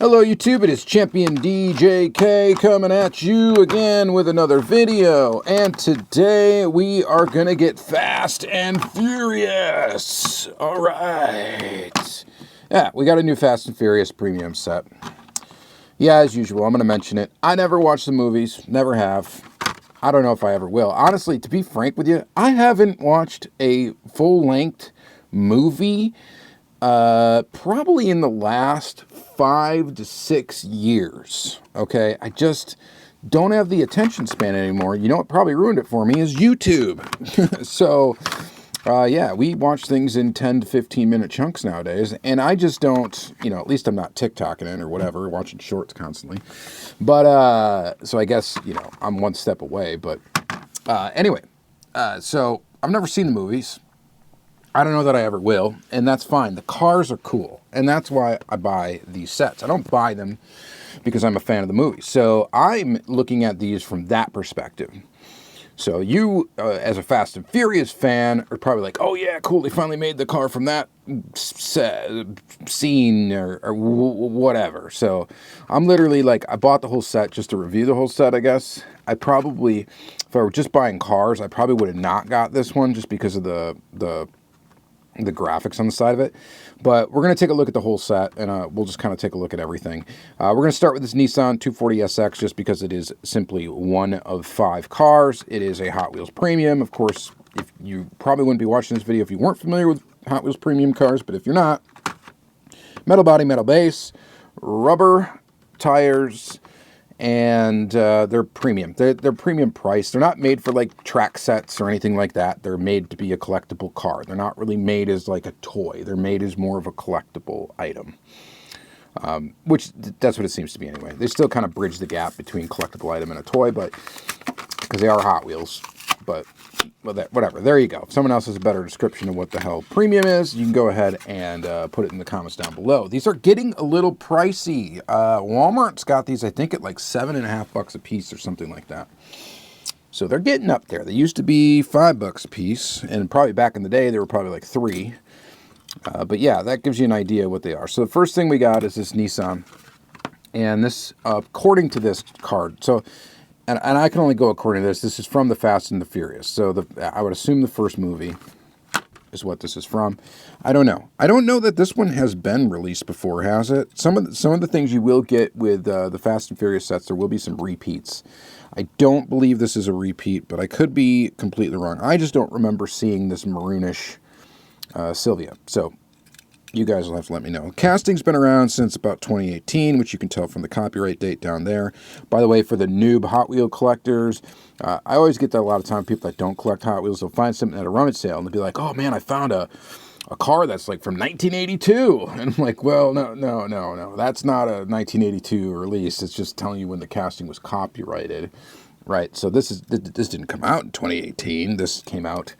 Hello YouTube, it is Championdjk coming at you again with another video, and today we are gonna get fast and furious. Alright. Yeah, we got a new Fast and Furious premium set. Yeah, as usual, I'm gonna mention it. I never watched the movies, never have. I don't know if I ever will. Honestly, to be frank with you, I haven't watched a full-length movie probably in the last 5 to 6 years. Okay, I just don't have the attention span anymore. You know what probably ruined it for me is YouTube. So yeah, we watch things in 10 to 15 minute chunks nowadays, and I just don't, at least I'm not TikToking it or whatever, watching shorts constantly. But so I guess, I'm one step away. But anyway, so I've never seen the movies. I don't know that I ever will, and that's fine. The cars are cool, and that's why I buy these sets. I don't buy them because I'm a fan of the movie. So I'm looking at these from that perspective. So you, as a Fast and Furious fan, are probably like, oh yeah, cool, they finally made the car from that scene or whatever. So I'm literally like, I bought the whole set just to review the whole set, I guess. I probably, if I were just buying cars, I probably would have not got this one just because of the graphics on the side of it. But we're going to take a look at the whole set, and we'll just kind of take a look at everything. We're going to start with this Nissan 240SX just because it is simply one of 5 cars. It is a Hot Wheels Premium. Of course, if you probably wouldn't be watching this video if you weren't familiar with Hot Wheels Premium cars, but if you're not, metal body, metal base, rubber tires, and they're premium. They're premium price. They're not made for like track sets or anything like that. They're made to be a collectible car. They're not really made as like a toy. They're made as more of a collectible item, which that's what it seems to be anyway. They still kind of bridge the gap between collectible item and a toy, but because they are Hot Wheels. But whatever. There you go. If someone else has a better description of what the hell premium is, you can go ahead and put it in the comments down below. These are getting a little pricey. Walmart's got these, I think, at like $7.50 a piece or something like that. So they're getting up there. They used to be $5 a piece, and probably back in the day they were probably like $3. But yeah, that gives you an idea of what they are. So the first thing we got is this Nissan, and this, according to this card, so. And I can only go according to this. This is from the Fast and the Furious. So I would assume the first movie is what this is from. I don't know. I don't know that this one has been released before, has it? Some of the things you will get with the Fast and Furious sets, there will be some repeats. I don't believe this is a repeat, but I could be completely wrong. I just don't remember seeing this maroonish Silvia. So you guys will have to let me know. Casting's been around since about 2018, which you can tell from the copyright date down there. By the way, for the noob Hot Wheel collectors, I always get that a lot of time. People that don't collect Hot Wheels, they'll find something at a rummage sale, and they'll be like, oh man, I found a car that's like from 1982. And I'm like, well, no. That's not a 1982 release. It's just telling you when the casting was copyrighted. Right, so this didn't come out in 2018. This came out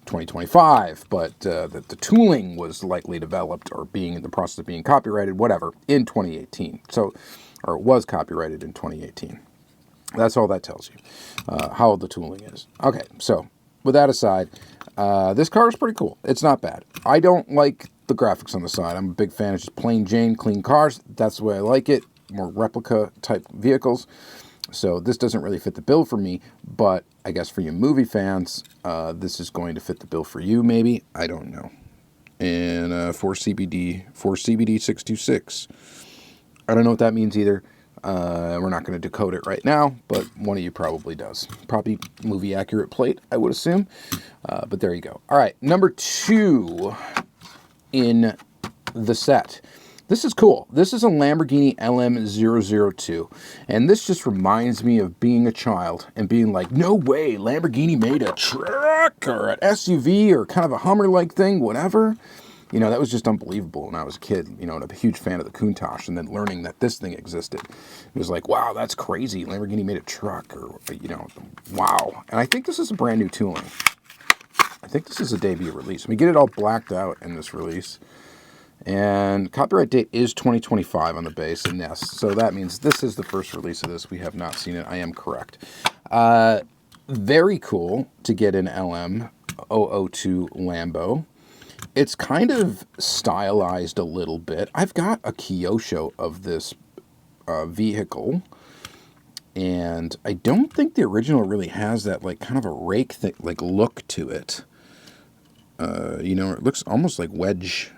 2025, but the tooling was likely developed or being in the process of being copyrighted, whatever, in 2018. So, or it was copyrighted in 2018. That's all that tells you, how old the tooling is. Okay, so with that aside, this car is pretty cool. It's not bad. I don't like the graphics on the side. I'm a big fan of just plain Jane, clean cars. That's the way I like it. More replica type vehicles. So this doesn't really fit the bill for me, but I guess for you movie fans, this is going to fit the bill for you, maybe. I don't know. And for CBD 626. I don't know what that means either. We're not going to decode it right now, but one of you probably does. Probably movie accurate plate, I would assume. But there you go. All right, number 2 in the set. This is cool. This is a Lamborghini LM002, and this just reminds me of being a child and being like, no way, Lamborghini made a truck or an SUV or kind of a Hummer-like thing, whatever. That was just unbelievable when I was a kid, and I'm a huge fan of the Countach, and then learning that this thing existed. It was like, wow, that's crazy. Lamborghini made a truck, or, wow. And I think this is a brand new tooling. I think this is a debut release. We get it all blacked out in this release. And copyright date is 2025 on the base, and yes, so that means this is the first release of this. We have not seen it. I am correct. Very cool to get an LM002 Lambo. It's kind of stylized a little bit. I've got a Kyosho of this vehicle, and I don't think the original really has that like kind of a rake thing, like look to it. You know, it looks almost like wedge.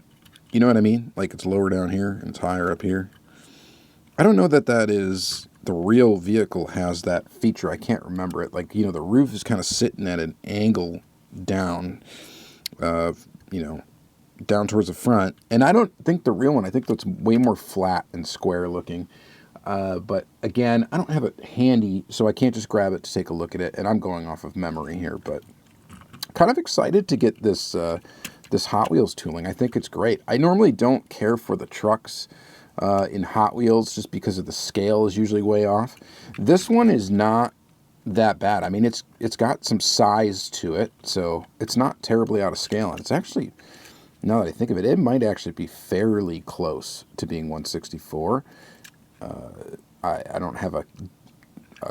You know what I mean? Like it's lower down here and it's higher up here. I don't know that that is the real vehicle has that feature. I can't remember it. Like, you know, the roof is kind of sitting at an angle down, you know, down towards the front. And I don't think the real one, I think that's way more flat and square looking. But again, I don't have it handy, so I can't just grab it to take a look at it. And I'm going off of memory here, but kind of excited to get this this Hot Wheels tooling. I think it's great. I normally don't care for the trucks in Hot Wheels just because of the scale is usually way off. This one is not that bad. I mean, it's got some size to it, so it's not terribly out of scale. And it's actually, now that I think of it, it might actually be fairly close to being 1/64. I don't have a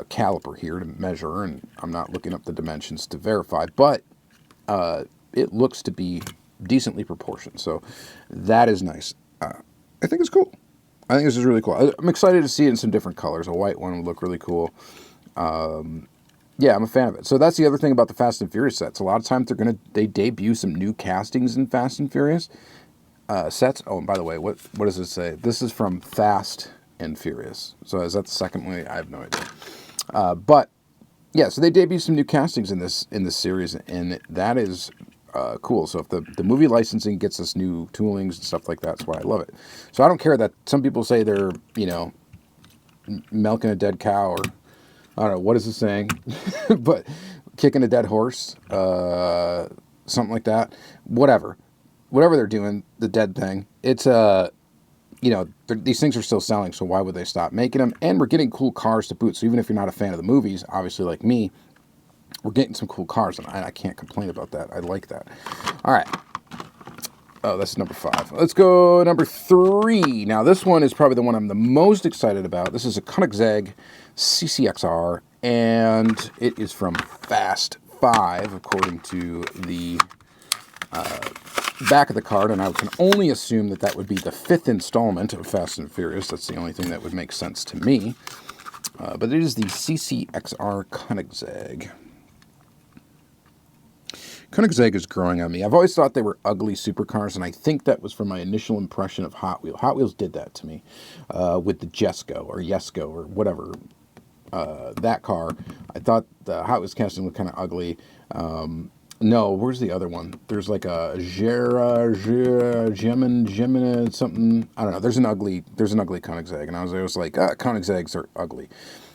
caliper here to measure, and I'm not looking up the dimensions to verify, but it looks to be decently proportioned, so that is nice. I think it's cool. I think this is really cool. I'm excited to see it in some different colors. A white one would look really cool. Yeah, I'm a fan of it. So that's the other thing about the Fast and Furious sets. A lot of times they debut some new castings in Fast and Furious sets. Oh, and by the way, what does it say? This is from Fast and Furious. So is that the second one? I have no idea. But yeah, so they debut some new castings in this series, and that is cool. So if the movie licensing gets us new toolings and stuff like that, that's why I love it. So I don't care that some people say they're, you know, milking a dead cow, or I don't know, what is the saying? But kicking a dead horse, something like that. Whatever they're doing, the dead thing. It's you know, these things are still selling, so why would they stop making them? And we're getting cool cars to boot. So even if you're not a fan of the movies, obviously like me, we're getting some cool cars, and I can't complain about that. I like that. All right. Oh, that's number 5. Let's go number 3. Now, this one is probably the one I'm the most excited about. This is a Koenigsegg CCXR, and it is from Fast 5, according to the back of the card, and I can only assume that that would be the 5th installment of Fast and Furious. That's the only thing that would make sense to me. But it is the CCXR Koenigsegg. Koenigsegg is growing on me. I've always thought they were ugly supercars, and I think that was from my initial impression of Hot Wheels. Hot Wheels did that to me with the Jesko or Jesko or whatever, that car. I thought the Hot Wheels casting looked kind of ugly. No, where's the other one? There's like a Gemini, something. I don't know. There's an ugly Koenigsegg, and I was like, Koenigsegg's are ugly.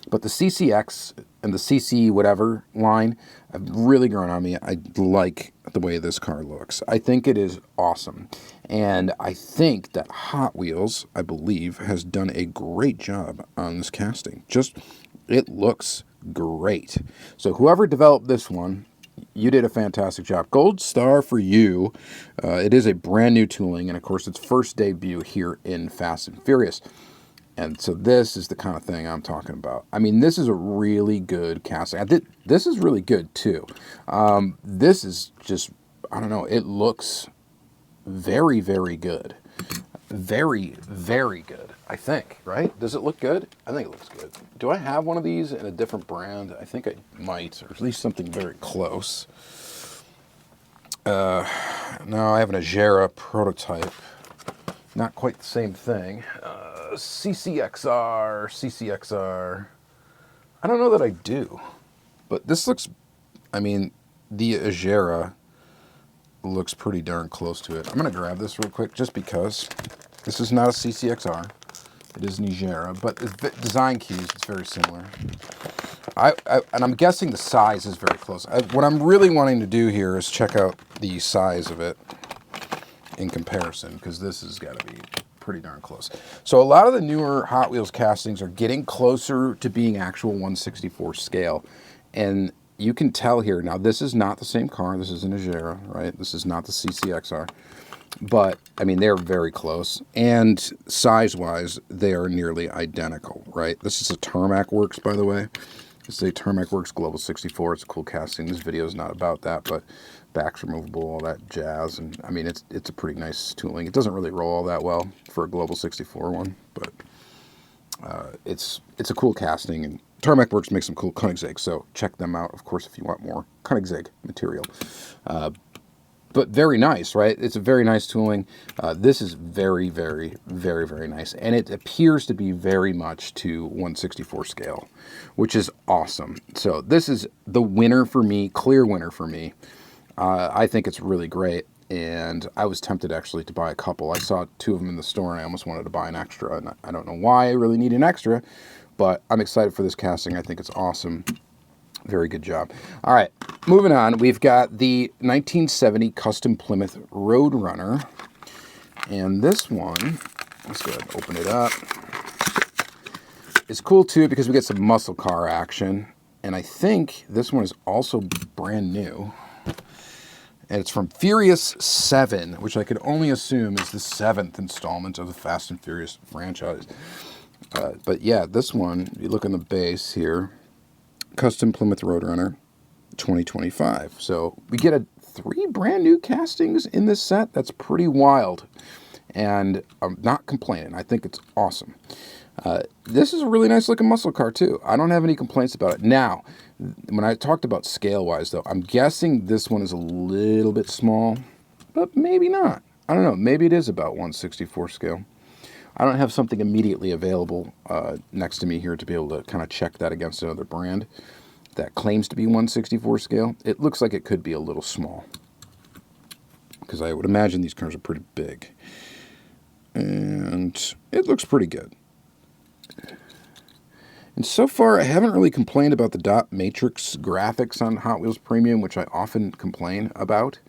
But the CCX and the CC whatever line have really grown on me. I like the way this car looks. I think it is awesome. And I think that Hot Wheels, I believe, has done a great job on this casting. Just, it looks great. So whoever developed this one, you did a fantastic job. Gold star for you. It is a brand new tooling, and of course its first debut here in Fast and Furious. And so this is the kind of thing I'm talking about. I mean, this is a really good casting. This is really good too. This is just, I don't know, it looks very, very good. Very, very good, I think, right? Does it look good? I think it looks good. Do I have one of these in a different brand? I think I might, or at least something very close. No, I have an Agera prototype. Not quite the same thing. CCXR. I don't know that I do. But this looks, I mean, the Agera looks pretty darn close to it. I'm going to grab this real quick just because this is not a CCXR. It is an Agera, but the design keys, it's very similar. And I'm guessing the size is very close. What I'm really wanting to do here is check out the size of it in comparison, because this has got to be pretty darn close. So a lot of the newer Hot Wheels castings are getting closer to being actual 1/64 scale, and you can tell here. Now, this is not the same car. This is an Agera, right? This is not the CCXR, but I mean, they're very close, and size-wise, they are nearly identical, right? This is a Tarmac Works, by the way. This is a Tarmac Works Global 64. It's a cool casting. This video is not about that, but Back's removable, all that jazz. And I mean, it's a pretty nice tooling. It doesn't really roll all that well for a Global 64 one, but it's a cool casting. And Tarmac Works makes some cool Koenigsegg, so check them out, of course, if you want more Koenigsegg material. But very nice, right? It's a very nice tooling. This is very, very, very, very nice. And it appears to be very much to 1/64 scale, which is awesome. So this is the winner for me, clear winner for me. I think it's really great. And I was tempted actually to buy a couple. I saw 2 of them in the store and I almost wanted to buy an extra. And I don't know why I really need an extra, but I'm excited for this casting. I think it's awesome. Very good job. All right, moving on. We've got the 1970 Custom Plymouth Road Runner. And this one, let's go ahead and open it up. It's cool too because we get some muscle car action. And I think this one is also brand new. And it's from Furious 7, which I could only assume is the 7th installment of the Fast and Furious franchise. But yeah, this one, you look on the base here, Custom Plymouth Road Runner 2025. So we get 3 brand new castings in this set. That's pretty wild. And I'm not complaining. I think it's awesome. This is a really nice looking muscle car too. I don't have any complaints about it. Now, when I talked about scale-wise though, I'm guessing this one is a little bit small, but maybe not. I don't know. Maybe it is about 1/64 scale. I don't have something immediately available next to me here to be able to kind of check that against another brand that claims to be 1/64 scale. It looks like it could be a little small because I would imagine these cars are pretty big. And it looks pretty good. And so far, I haven't really complained about the dot matrix graphics on Hot Wheels Premium, which I often complain about.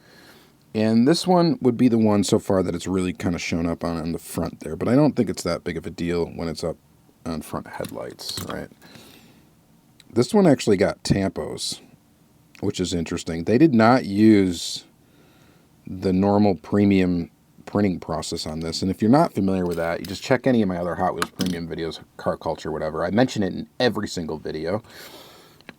And this one would be the one so far that it's really kind of shown up on the front there. But I don't think it's that big of a deal when it's up on front headlights, right? This one actually got tampos, which is interesting. They did not use the normal premium printing process on this. And if you're not familiar with that, you just check any of my other Hot Wheels Premium videos, Car Culture, whatever. I mention it in every single video.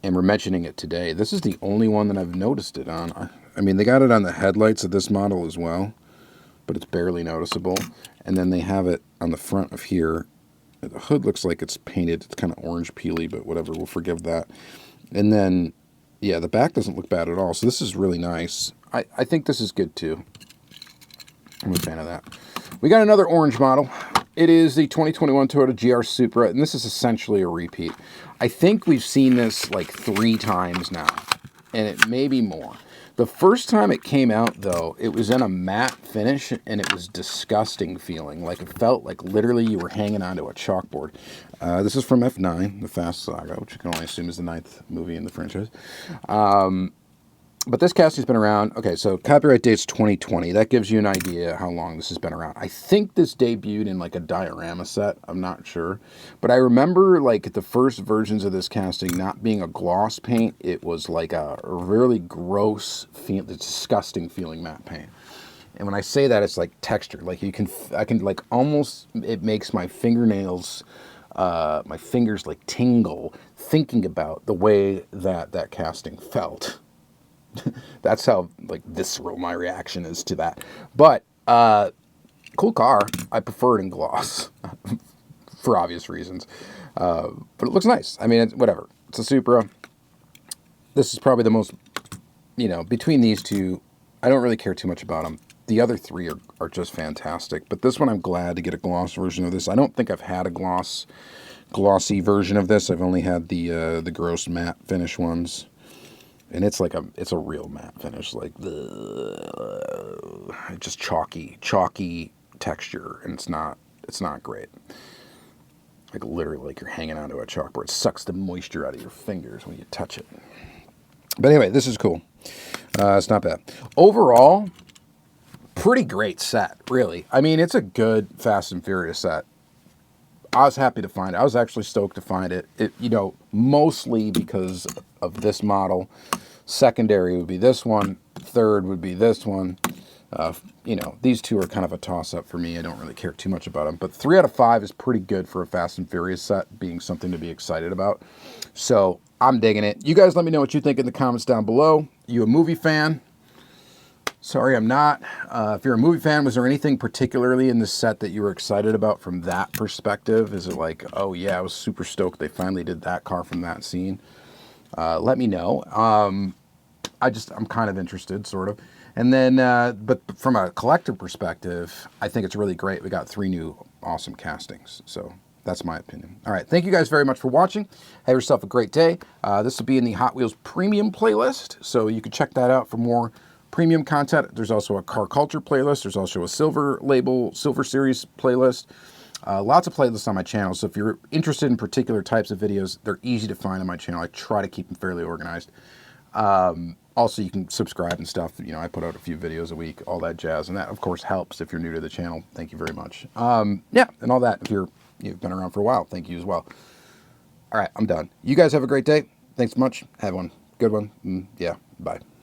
And we're mentioning it today. This is the only one that I've noticed it on. I mean, they got it on the headlights of this model as well, but it's barely noticeable. And then they have it on the front of here. The hood looks like it's painted. It's kind of orange peely, but whatever, we'll forgive that. And then, yeah, the back doesn't look bad at all. So this is really nice. I think this is good too. I'm a fan of that. We got another orange model. It is the 2021 Toyota GR Supra, and this is essentially a repeat. I think we've seen this like 3 times now, and it may be more. The first time it came out, though, it was in a matte finish, and it was disgusting feeling. Like, it felt like literally you were hanging onto a chalkboard. This is from F9, the Fast Saga, which you can only assume is the 9th movie in the franchise. But this casting's been around. Okay, so copyright date's 2020. That gives you an idea how long this has been around. I think this debuted in like a diorama set. I'm not sure. But I remember like the first versions of this casting not being a gloss paint. It was like a really gross, disgusting feeling matte paint. And when I say that, it's like texture. Like I can like almost, it makes my fingernails, my fingers like tingle thinking about the way that casting felt. That's how like visceral my reaction is to that. But cool car. I prefer it in gloss for obvious reasons. But it looks nice. I mean, it's whatever. It's a Supra. This is probably the most, between these two, I don't really care too much about them. The other 3 are just fantastic. But this one, I'm glad to get a gloss version of this. I don't think I've had a glossy version of this. I've only had the gross matte finish ones. And it's like it's a real matte finish, like just chalky texture, and it's not great. Like literally, like you're hanging onto a chalkboard. It sucks the moisture out of your fingers when you touch it. But anyway, this is cool. It's not bad. Overall, pretty great set, really. I mean, it's a good Fast and Furious set. I was happy to find it. I was actually stoked to find it. Mostly because of this model. Secondary would be this one. Third would be this one. These 2 are kind of a toss-up for me. I don't really care too much about them. But 3 out of 5 is pretty good for a Fast and Furious set, being something to be excited about. So I'm digging it. You guys let me know what you think in the comments down below. You a movie fan? Sorry, I'm not. If you're a movie fan, was there anything particularly in this set that you were excited about from that perspective? Is it like, oh yeah, I was super stoked they finally did that car from that scene? Let me know. I'm kind of interested, sort of. And then, but from a collector perspective, I think it's really great. We got 3 new awesome castings. So that's my opinion. All right. Thank you guys very much for watching. Have yourself a great day. This will be in the Hot Wheels Premium playlist. So you can check that out for more premium content. There's also a car culture playlist. There's also a Silver Label, Silver Series playlist. Lots of playlists on my channel. So if you're interested in particular types of videos, they're easy to find on my channel. I try to keep them fairly organized. Also, you can subscribe and stuff. You know, I put out a few videos a week, all that jazz. And that, of course, helps if you're new to the channel. Thank you very much. Yeah, and all that. If you've been around for a while, thank you as well. All right, I'm done. You guys have a great day. Thanks so much. Have one. Good one. Yeah, bye.